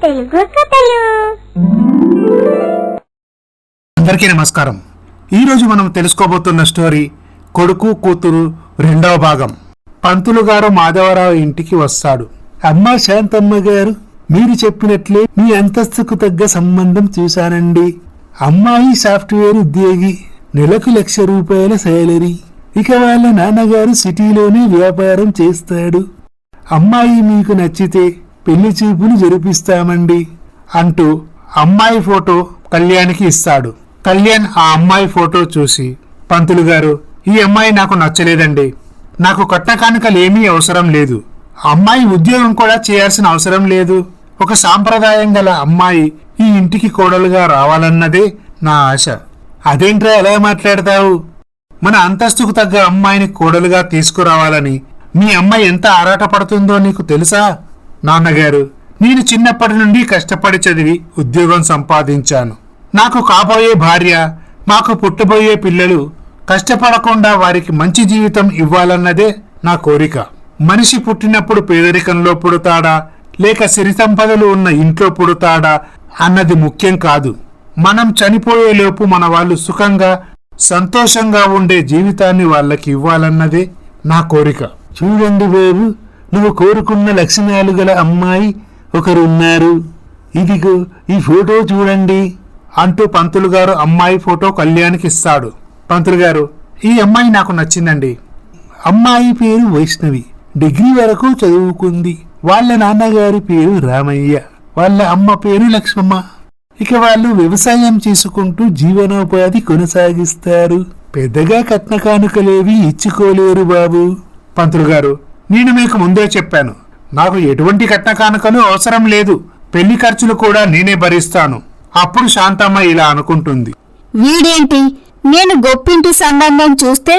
తెలుగు కథలు. అందరికీ నమస్కారం. ఈరోజు మనం తెలుసుకోబోతున్న స్టోరీ కొడుకు కూతురు రెండవ భాగం. పంతులు గారు మాధవరావు ఇంటికి వస్తాడు. అమ్మా శాంతమ్మ గారు, మీరు చెప్పినట్లే మీ అంతస్తుకు తగ్గ సంబంధం చూశానండి. అమ్మాయి సాఫ్ట్వేర్ ఉద్యోగి, నెలకు 1,00,000 రూపాయల శాలరీ. ఇక వాళ్ళ నాన్నగారు సిటీలోనే వ్యాపారం చేస్తాడు. అమ్మాయి మీకు నచ్చితే పెళ్లి చూపులు జరిపిస్తామండి అంటూ అమ్మాయి ఫోటో కళ్యాణ్కి ఇస్తాడు. కళ్యాణ్ ఆ అమ్మాయి ఫోటో చూసి, పంతులు గారు, ఈ అమ్మాయి నాకు నచ్చలేదండి. నాకు కట్న కానుకలేమీ అవసరం లేదు. అమ్మాయి ఉద్యోగం కూడా చేయాల్సిన అవసరం లేదు. ఒక సాంప్రదాయం గల అమ్మాయి ఈ ఇంటికి కోడలుగా రావాలన్నదే నా ఆశ. అదేంట్రా ఎలా మాట్లాడతావు? మన అంతస్తుకు తగ్గ అమ్మాయిని కోడలుగా తీసుకురావాలని మీ అమ్మాయి ఎంత ఆరాటపడుతుందో నీకు తెలుసా? నాన్నగారు, నేను చిన్నప్పటి నుండి కష్టపడి చదివి ఉద్యోగం సంపాదించాను. నాకు కాబోయే భార్య, మాకు పుట్టబోయే పిల్లలు కష్టపడకుండా వారికి మంచి జీవితం ఇవ్వాలన్నదే నా కోరిక. మనిషి పుట్టినప్పుడు పేదరికంలో పుడతాడా లేక సిరి సంపదలు ఉన్న ఇంట్లో పుడతాడా అన్నది ముఖ్యం కాదు. మనం చనిపోయేలోపు మన వాళ్ళు సుఖంగా సంతోషంగా ఉండే జీవితాన్ని వాళ్ళకి ఇవ్వాలన్నదే నా కోరిక. చూడండి బాబు, నువ్వు కోరుకున్న లక్షణాలు గల అమ్మాయి ఒకరున్నారు. ఇదిగో ఈ ఫోటో చూడండి అంటూ పంతులు గారు అమ్మాయి ఫోటో కళ్యాణ్కి ఇస్తాడు. పంతులు గారు, ఈ అమ్మాయి నాకు నచ్చిందండి. అమ్మాయి పేరు వైష్ణవి, డిగ్రీ వరకు చదువుకుంది. వాళ్ళ నాన్నగారి పేరు రామయ్య, వాళ్ళ అమ్మ పేరు లక్ష్మమ్మ. ఇక వాళ్ళు వ్యవసాయం చేసుకుంటూ జీవనోపాధి కొనసాగిస్తారు. పెద్దగా కట్న కానుకలేవి ఇచ్చుకోలేరు బాబు. పంతులు గారు, నేను మీకు ముందే చెప్పాను, నాకు ఎటువంటి కట్న కానుకలు అవసరం లేదు. పెళ్లి ఖర్చులు కూడా నేనే భరిస్తాను. అప్పుడు శాంతమ్మ ఇలా అనుకుంటుంది, వీడేంటి నేను గొప్పింటి సంబంధం చూస్తే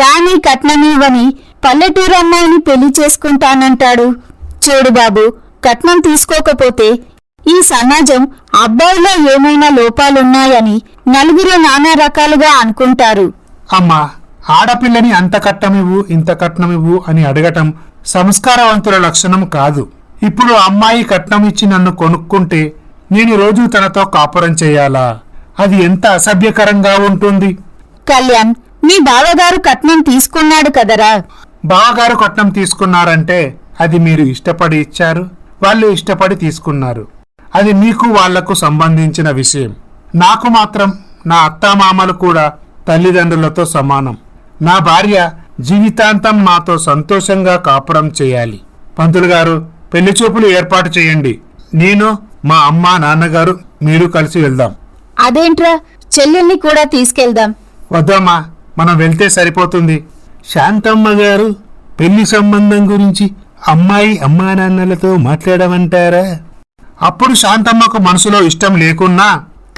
కానీ కట్నమివ్వని పల్లెటూరు అమ్మాయిని పెళ్లి చేసుకుంటానంటాడు. చూడు బాబు, కట్నం తీసుకోకపోతే ఈ సమాజం అబ్బాయిలో ఏమైనా లోపాలున్నాయని నలుగురు నానా రకాలుగా అనుకుంటారు. అమ్మా, ఆడపిల్లని అంత కట్నమివ్వు ఇంత కట్నమివ్వు అని అడగటం సంస్కారవంతుల లక్షణం కాదు. ఇప్పుడు అమ్మాయి కట్నం ఇచ్చి నన్ను కొనుక్కుంటే నేను రోజు తనతో కాపురం చేయాలా? అది ఎంత అసభ్యకరంగా ఉంటుంది. కళ్యాణ్, మీ బావగారు కట్నం తీసుకున్నాడు కదరా. బావగారు కట్నం తీసుకున్నారంటే అది మీరు ఇష్టపడి ఇచ్చారు, వాళ్ళు ఇష్టపడి తీసుకున్నారు. అది మీకు వాళ్లకు సంబంధించిన విషయం. నాకు మాత్రం నా అత్తామామలు కూడా తల్లిదండ్రులతో సమానం. నా భార్య జీవితాంతం నాతో సంతోషంగా కాపురం చేయాలి. పంతులు గారు, పెళ్లి చూపులు ఏర్పాటు చేయండి. నేను, మా అమ్మ, నాన్నగారు మీరు కలిసి వెళ్దాం. అదేంట్రా, చెల్లెల్ని కూడా తీసుకెళ్దాం. వద్దమ్మా, మనం వెళ్తే సరిపోతుంది. శాంతమ్మ గారు, పెళ్లి సంబంధం గురించి అమ్మాయి అమ్మా నాన్నలతో మాట్లాడమంటారా? అప్పుడు శాంతమ్మకు మనసులో ఇష్టం లేకున్నా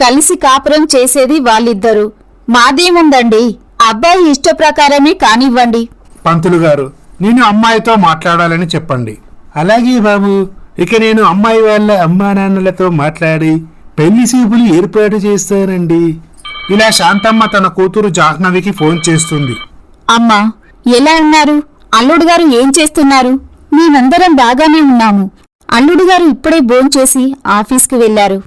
కలిసి కాపురం చేసేది వాళ్ళిద్దరూ. మాదేముందండి, అబ్బాయి ఇష్ట ప్రకారమే కానివ్వండి. పంతులు గారు, నేను అమ్మాయితో మాట్లాడాలని చెప్పండి. అలాగే బాబు, ఇక నేను అమ్మాయి వాళ్ళ అమ్మా నాన్నలతో మాట్లాడి పెళ్లి చూపులు ఏర్పాటు చేస్తానండి. ఇలా శాంతమ్మ తన కూతురు జాహ్నవికి ఫోన్ చేస్తుంది. అమ్మా, ఎలా ఉన్నారు? అల్లుడు గారు ఏం చేస్తున్నారు? మేమందరం బాగానే ఉన్నాము. అల్లుడు గారు ఇప్పుడే భోంచేసి ఆఫీస్కి వెళ్లారు.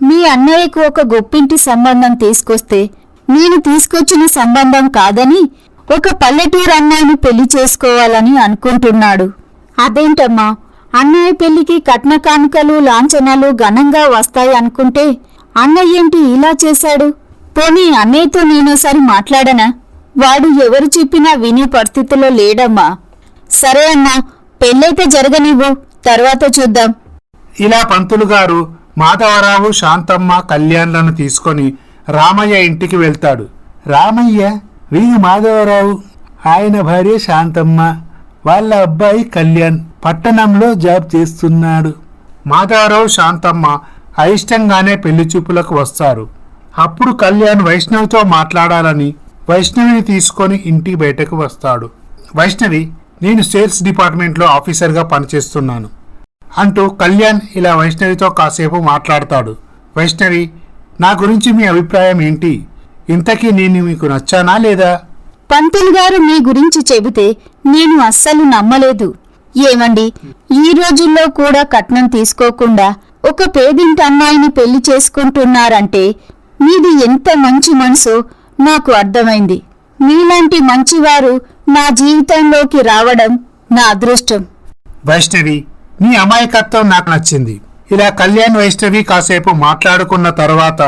మీ అన్నయ్యకు ఒక గొప్పింటి సంబంధం తీసుకొస్తే నేను తీసుకొచ్చిన సంబంధం కాదని ఒక పల్లెటూరు అన్నయ్యను పెళ్లి చేసుకోవాలని అనుకుంటున్నాడు. అదేంటమ్మా, అన్నయ్య పెళ్లికి కట్న కానుకలు లాంఛనాలు ఘనంగా వస్తాయి అనుకుంటే అన్నయ్య ఏంటి ఇలా చేశాడు? పోనీ అన్నయ్యతో నేనోసారి మాట్లాడనా? వాడు ఎవరు చెప్పినా వినే పరిస్థితిలో లేడమ్మా. సరే అన్నా, పెళ్ళైతే జరగనివ్వు, తర్వాత చూద్దాం. ఇలా పంతులు గారు మాధవరావు, శాంతమ్మ, కళ్యాణ్లను తీసుకొని రామయ్య ఇంటికి వెళ్తాడు. రామయ్య, వీరు మాధవరావు, ఆయన భార్య శాంతమ్మ, వాళ్ళ అబ్బాయి కళ్యాణ్ పట్టణంలో జాబ్ చేస్తున్నాడు. మాధవరావు, శాంతమ్మ అయిష్టంగానే పెళ్లి చూపులకు వస్తారు. అప్పుడు కళ్యాణ్ వైష్ణవితో మాట్లాడాలని వైష్ణవిని తీసుకొని ఇంటి బయటకు వస్తాడు. వైష్ణవి, నేను సేల్స్ డిపార్ట్మెంట్లో ఆఫీసర్గా పనిచేస్తున్నాను అంటూ కళ్యాణ్ ఇలా వైష్ణవితో కాసేపు మాట్లాడతాడు. వైష్ణవి, నా గురించి మీ అభిప్రాయం ఏంటి? ఇంతకీ నేను మీకు నచ్చానా లేదా? పంతులు గారు మీ గురించి చెబితే నేను అస్సలు నమ్మలేదు. ఏమండి, ఈ రోజుల్లో కూడా కట్నం తీసుకోకుండా ఒక పేదింటి అమ్మాయిని పెళ్లి చేసుకుంటున్నారంటే మీది ఎంత మంచి మనసో నాకు అర్థమైంది. మీలాంటి మంచివారు నా జీవితంలోకి రావడం నా అదృష్టం. వైష్ణవి, నీ అమాయకత్వం నాకు నచ్చింది. ఇలా కళ్యాణ్ వైష్ణవి కాసేపు మాట్లాడుకున్న తర్వాత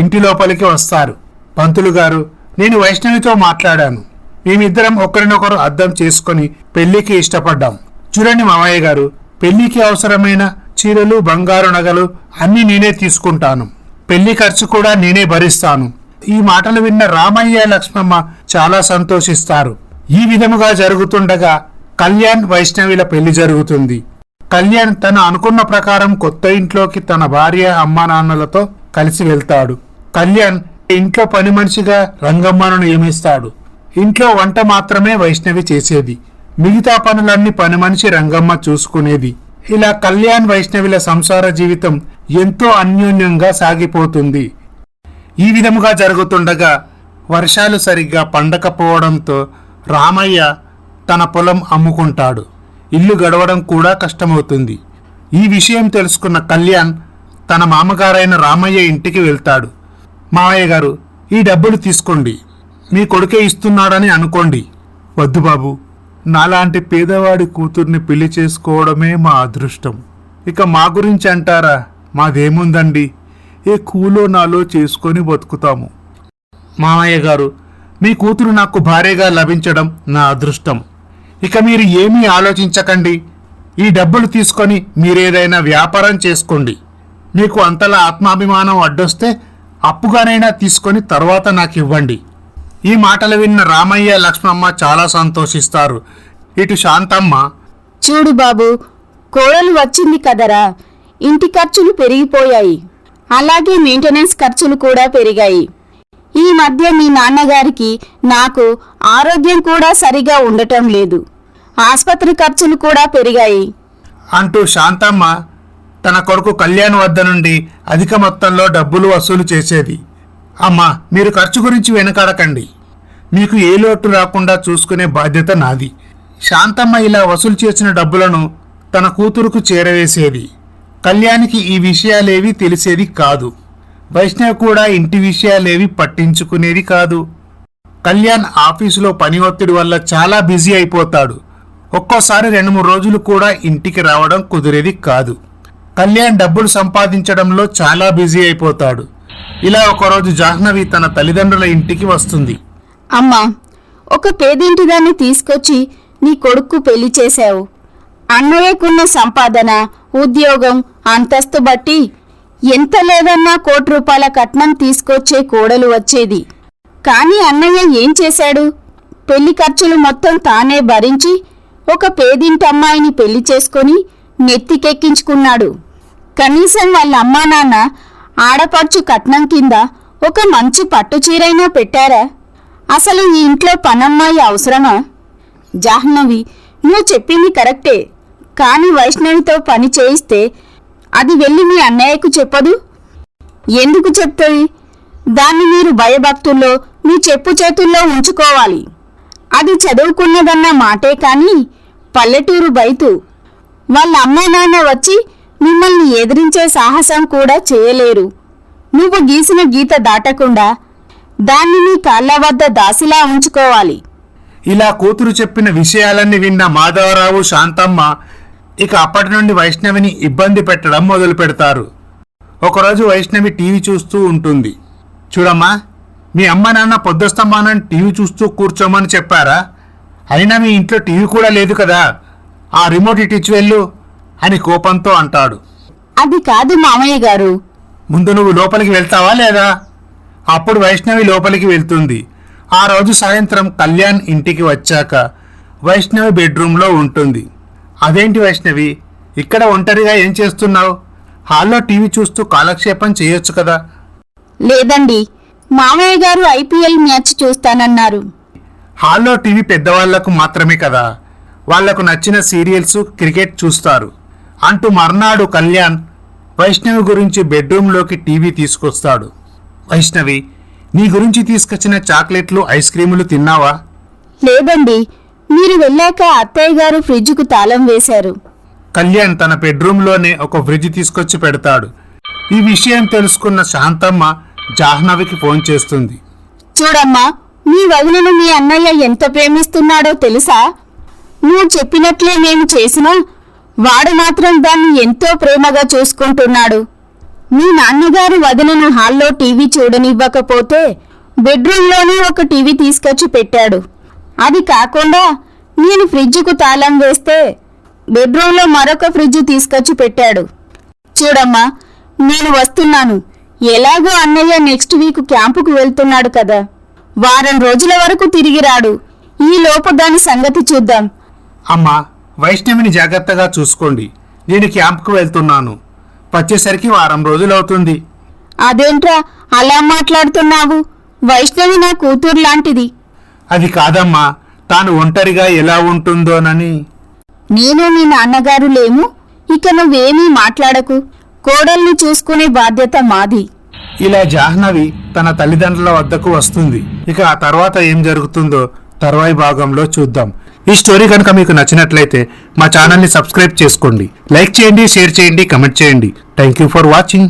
ఇంటి లోపలికి వస్తారు. పంతులు గారు, నేను వైష్ణవితో మాట్లాడాను. మేమిద్దరం ఒకరినొకరు అర్థం చేసుకుని పెళ్లికి ఇష్టపడ్డాం. చూడండి మామయ్య గారు, పెళ్లికి అవసరమైన చీరలు, బంగారు నగలు అన్నీ నేనే తీసుకుంటాను. పెళ్లి ఖర్చు కూడా నేనే భరిస్తాను. ఈ మాటలు విన్న రామయ్య, లక్ష్మమ్మ చాలా సంతోషిస్తారు. ఈ విధముగా జరుగుతుండగా కళ్యాణ్ వైష్ణవిల పెళ్లి జరుగుతుంది. కళ్యాణ్ తను అనుకున్న ప్రకారం కొత్త ఇంట్లోకి తన భార్య, అమ్మా నాన్నలతో కలిసి వెళ్తాడు. కళ్యాణ్ ఇంట్లో పని మనిషిగా రంగమ్మను నియమిస్తాడు. ఇంట్లో వంట మాత్రమే వైష్ణవి చేసేది. మిగతా పనులన్నీ పని మనిషి రంగమ్మ చూసుకునేది. ఇలా కళ్యాణ్ వైష్ణవిల సంసార జీవితం ఎంతో అన్యోన్యంగా సాగిపోతుంది. ఈ విధముగా జరుగుతుండగా వర్షాలు సరిగ్గా పండకపోవడంతో రామయ్య తన పొలం అమ్ముకుంటాడు. ఇల్లు గడవడం కూడా కష్టమవుతుంది. ఈ విషయం తెలుసుకున్న కళ్యాణ్ తన మామగారైన రామయ్య ఇంటికి వెళ్తాడు. మామయ్య గారు, ఈ డబ్బులు తీసుకోండి, మీ కొడుకే ఇస్తున్నాడని అనుకోండి. వద్దు బాబు, నాలాంటి పేదవాడి కూతుర్ని పెళ్లి చేసుకోవడమే మా అదృష్టం. ఇక మా గురించి అంటారా, మాదేముందండి, ఏ కూలో నాలో చేసుకొని బతుకుతాము. మామయ్య గారు, మీ కూతురు నాకు భార్యగా లభించడం నా అదృష్టం. ఇక మీరు ఏమీ ఆలోచించకండి. ఈ డబ్బులు తీసుకొని మీరేదైనా వ్యాపారం చేసుకోండి. మీకు అంతలా ఆత్మాభిమానం అడ్డొస్తే అప్పుగానైనా తీసుకొని తర్వాత నాకు ఇవ్వండి. ఈ మాటలు విన్న రామయ్య, లక్ష్మమ్మ చాలా సంతోషిస్తారు. ఇటు శాంతమ్మ, చూడు బాబు, కోడలు వచ్చింది కదరా, ఇంటి ఖర్చులు పెరిగిపోయాయి, అలాగే మెయింటెనెన్స్ ఖర్చులు కూడా పెరిగాయి. ఈ మధ్య మీ నాన్నగారికి నాకు ఆరోగ్యం కూడా సరిగా ఉండటం లేదు, ఆస్పత్రి ఖర్చులు కూడా పెరిగాయి అంటూ శాంతమ్మ తన కొడుకు కళ్యాణ్ వద్ద నుండి అధిక మొత్తంలో డబ్బులు వసూలు చేసేది. అమ్మా, మీరు ఖర్చు గురించి వెనకాడకండి, మీకు ఏ లోటు రాకుండా చూసుకునే బాధ్యత నాది. శాంతమ్మ ఇలా వసూలు చేసిన డబ్బులను తన కూతురుకు చేరవేసేది. కళ్యాణ్కి ఈ విషయాలేవి తెలిసేది కాదు. వైష్ణవ్ కూడా ఇంటి విషయాలేవి పట్టించుకునేది కాదు. కళ్యాణ్ ఆఫీసులో పని ఒత్తిడి వల్ల చాలా బిజీ అయిపోతాడు. ఒక్కోసారి 2-3 రోజులు కూడా ఇంటికి రావడం కుదిరేది కాదు. కళ్యాణ్ డబ్బులు సంపాదించడంలో చాలా బిజీ అయిపోతాడు. ఇలా ఒకరోజు జాహ్నవి తన తల్లిదండ్రుల ఇంటికి వస్తుంది. అమ్మా, ఒక పేదింటిదాన్ని తీసుకొచ్చి నీ కొడుక్కు పెళ్లి చేశావు. అన్నయ్యకున్న సంపాదన, ఉద్యోగం, అంతస్తు బట్టి ఎంత లేదన్నా 1 కోటి రూపాయల కట్నం తీసుకొచ్చే కోడలు వచ్చేది. కాని అన్నయ్య ఏం చేశాడు? పెళ్లి ఖర్చులు మొత్తం తానే భరించి ఒక పేదింటి అమ్మాయిని పెళ్లి చేసుకొని నెత్తికెక్కించుకున్నాడు. కనీసం వాళ్ళ అమ్మా నాన్న ఆడపడుచు కట్నం కింద ఒక మంచి పట్టు చీరైనా పెట్టారా? అసలు ఈ ఇంట్లో పనమ్మాయి అవసరమా? జాహ్నవి, నువ్వు చెప్పింది కరెక్టే, కాని వైష్ణవితో పని చేయిస్తే అది వెళ్ళి మీ అన్నయ్యకు చెప్పదు. ఎందుకు చెప్తుంది? దాన్ని మీరు భయభక్తుల్లో మీ చెప్పు చేతుల్లో ఉంచుకోవాలి. అది చదువుకున్నదన్న మాటే కాని పల్లెటూరు బయటు. వాళ్ళ అమ్మా నాన్న వచ్చి మిమ్మల్ని ఎదిరించే సాహసం కూడా చేయలేరు. నువ్వు గీసిన గీత దాటకుండా దాన్ని నీ కాళ్ళ వద్ద దాసిలా ఉంచుకోవాలి. ఇలా కూతురు చెప్పిన విషయాలన్నీ విన్న మాధవరావు, శాంతమ్మ ఇక అప్పటి నుండి వైష్ణవిని ఇబ్బంది పెట్టడం మొదలు పెడతారు. ఒకరోజు వైష్ణవి టీవీ చూస్తూ ఉంటుంది. చూడమ్మా, మీ అమ్మ నాన్న పొద్దుస్తమానం టీవీ చూస్తూ కూర్చోమని చెప్పారా? అయినా మీ ఇంట్లో టీవీ కూడా లేదు కదా, ఆ రిమోట్ ఇచ్చి వెళ్ళు అని కోపంతో అంటాడు. అది కాదు మామయ్య గారు. ముందు నువ్వు లోపలికి వెళ్తావా లేదా? అప్పుడు వైష్ణవి లోపలికి వెళ్తుంది. ఆ రోజు సాయంత్రం కళ్యాణ్ ఇంటికి వచ్చాక వైష్ణవి బెడ్రూమ్లో ఉంటుంది. అదేంటి వైష్ణవి, ఇక్కడ ఒంటరిగా ఏం చేస్తున్నావు? హాల్లో టీవీ చూస్తూ కాలక్షేపం చేయొచ్చు కదా. లేదండి, మామయ్య గారు ఐపీఎల్ మ్యాచ్ చూస్తానన్నారు. హాల్లో టీవీ పెద్దవాళ్లకు మాత్రమే కదా, వాళ్లకు నచ్చిన సీరియల్స్, క్రికెట్ చూస్తారు అంటూ మర్నాడు కళ్యాణ్ వైష్ణవి గురించి బెడ్రూమ్లోకి టీవీ తీసుకొస్తాడు. వైష్ణవి, నీ గురించి తీసుకొచ్చిన చాక్లెట్లు, ఐస్ క్రీములు తిన్నావా? లేదండి, మీరు వెళ్ళాక అత్తయ్య గారు ఫ్రిడ్జ్కు తాళం వేశారు. కళ్యాణ్ తన బెడ్రూమ్లోనే ఒక ఫ్రిడ్జ్ తీసుకొచ్చి పెడతాడు. ఈ విషయం తెలుసుకున్న శాంతమ్మ జాహ్నవికి ఫోన్ చేస్తుంది. చూడమ్మా, మీ వదినను మీ అన్నయ్య ఎంత ప్రేమిస్తున్నాడో తెలుసా? నువ్వు చెప్పినట్లే మేము చేసినా వాడు మాత్రం దాన్ని ఎంతో ప్రేమగా చూసుకుంటున్నాడు. మీ నాన్నగారు వదినను హాల్లో టీవీ చూడనివ్వకపోతే బెడ్రూమ్లోనే ఒక టీవీ తీసుకొచ్చి పెట్టాడు. అది కాకుండా నేను ఫ్రిడ్జ్కు తాళం వేస్తే బెడ్రూమ్లో మరొక ఫ్రిడ్జ్ తీసుకొచ్చి పెట్టాడు. చూడమ్మా, నేను వస్తున్నాను. ఎలాగో అన్నయ్య నెక్స్ట్ వీక్ క్యాంపుకు వెళ్తున్నాడు కదా, వారం రోజుల వరకు తిరిగి రాడు. ఈలోపు దాని సంగతి చూద్దాం. అమ్మా, వైష్ణవిని జాగ్రత్తగా చూసుకోండి. నేను క్యాంప్కు వెళ్తున్నాను. వచ్చేసరికి వారం రోజులవుతుంది. అదేంట్రా అలా మాట్లాడుతున్నావు? వైష్ణవి నా కూతురు లాంటిది. అది కాదమ్మా, తాను ఒంటరిగా ఎలా ఉంటుందోనని. నేను మీ నాన్నగారు లేము. ఇక నువ్వేమీ మాట్లాడకు. కోడల్ని చూసుకునే బాధ్యత మాది. ఇలా జాహ్నవి తన తల్లిదండ్రుల వద్దకు వస్తుంది. ఇక ఆ తర్వాత ఏం జరుగుతుందో తర్వాయి భాగంలో చూద్దాం. ఈ స్టోరీ కనుక మీకు నచ్చినట్లయితే మా ఛానల్ని సబ్స్క్రైబ్ చేసుకోండి, లైక్ చేయండి, షేర్ చేయండి, కమెంట్ చేయండి. Thank you for watching.